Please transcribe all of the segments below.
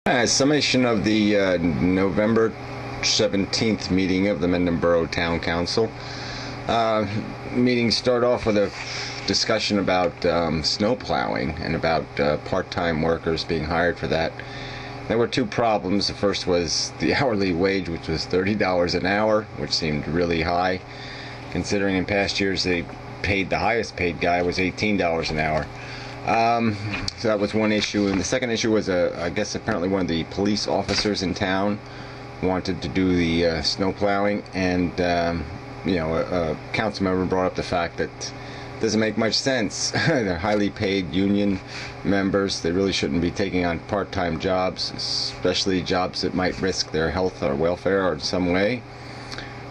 Summation of the November 17th meeting of the Mendham Borough Town Council. Meeting start off with a discussion about snow plowing and about part-time workers being hired for that. There were two problems. The first was the hourly wage, which was $30 an hour, which seemed really high, considering in past years they paid the highest paid guy was $18 an hour. So that was one issue, and the second issue was I guess apparently one of the police officers in town wanted to do the snow plowing, and a council member brought up the fact that it doesn't make much sense. They're highly paid union members. They really shouldn't be taking on part-time jobs, especially jobs that might risk their health or welfare or in some way.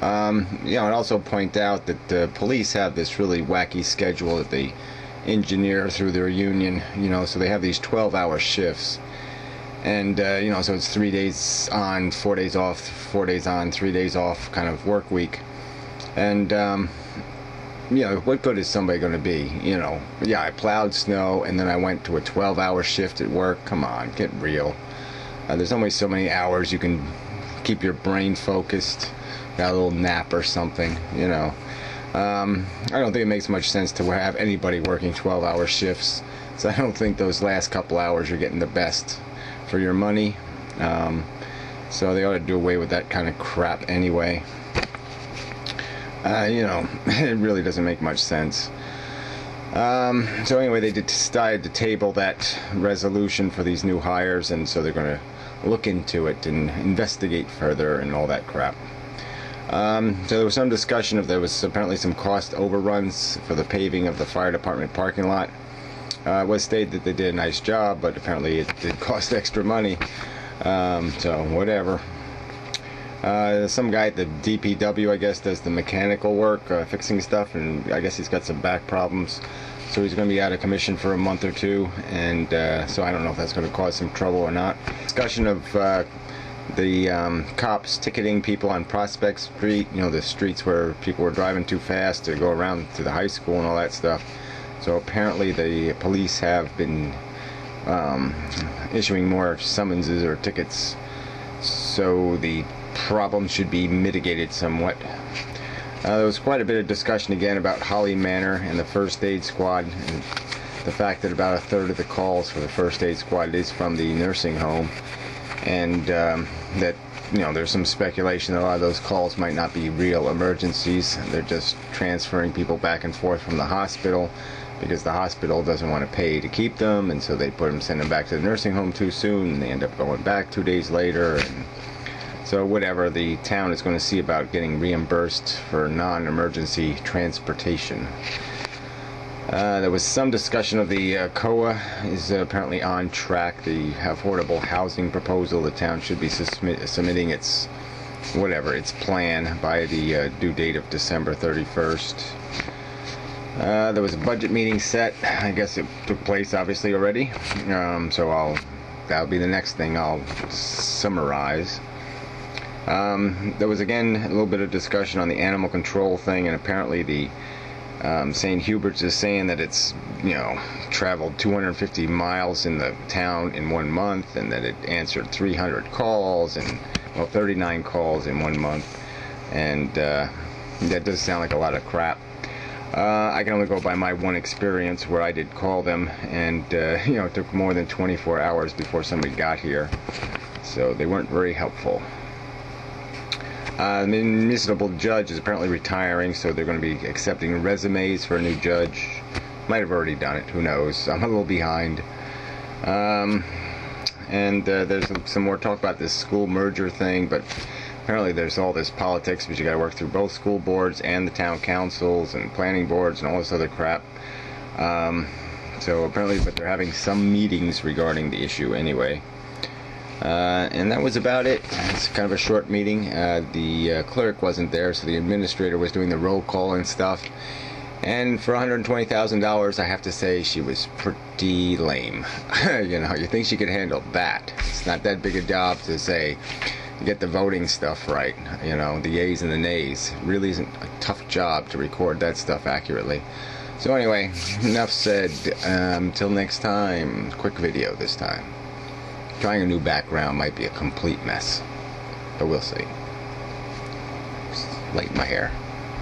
I'd also point out that the police have this really wacky schedule that they engineer through their union, so they have these 12-hour shifts, and so it's 3 days on, 4 days off, 4 days on, 3 days off kind of work week. And what good is somebody going to be? I plowed snow and then I went to a 12-hour shift at work. Come on, get real. There's only so many hours you can keep your brain focused. Got a little nap or something, I don't think it makes much sense to have anybody working 12-hour shifts, so I don't think those last couple hours you're getting the best for your money. So they ought to do away with that kind of crap anyway. It really doesn't make much sense. So anyway, they decided to table that resolution for these new hires, and so they're going to look into it and investigate further and all that crap. So there was some discussion there was apparently some cost overruns for the paving of the fire department parking lot. It was stated that they did a nice job, but apparently it did cost extra money. So whatever. Some guy at the DPW, I guess, does the mechanical work, fixing stuff, and I guess he's got some back problems. So he's going to be out of commission for a month or two, and so I don't know if that's going to cause some trouble or not. Discussion of the cops ticketing people on Prospect Street, the streets where people were driving too fast to go around to the high school and all that stuff. So apparently the police have been issuing more summonses or tickets, so the problem should be mitigated somewhat. There was quite a bit of discussion again about Holly Manor and the first aid squad, and the fact that about a third of the calls for the first aid squad is from the nursing home, and that there's some speculation that a lot of those calls might not be real emergencies. They're just transferring people back and forth from the hospital because the hospital doesn't want to pay to keep them, and so they send them back to the nursing home too soon, and they end up going back 2 days later. And so whatever, the town is going to see about getting reimbursed for non-emergency transportation. There was some discussion of the COA is apparently on track. The affordable housing proposal, the town should be submitting its plan by the due date of December 31st. There was a budget meeting set. I guess it took place obviously already. So that'll be the next thing I'll summarize. There was again a little bit of discussion on the animal control thing, and apparently the St. Hubert's is saying that it's traveled 250 miles in the town in 1 month, and that it answered 300 calls and 39 calls in 1 month, and that does sound like a lot of crap. I can only go by my one experience where I did call them, and it took more than 24 hours before somebody got here, so they weren't very helpful. The municipal judge is apparently retiring, so they're going to be accepting resumes for a new judge. Might have already done it, who knows. I'm a little behind. And there's some more talk about this school merger thing, but apparently there's all this politics because you got to work through both school boards and the town councils and planning boards and all this other crap. So apparently, but they're having some meetings regarding the issue anyway. And that was about it. It's kind of a short meeting. The clerk wasn't there, so the administrator was doing the roll call and stuff. And for $120,000, I have to say she was pretty lame. You think she could handle that. It's not that big a job to say, get the voting stuff right. The yeas and the nays. It really isn't a tough job to record that stuff accurately. So anyway, enough said. Till next time. Quick video this time. Trying a new background might be a complete mess, but we'll see. Lighten my hair.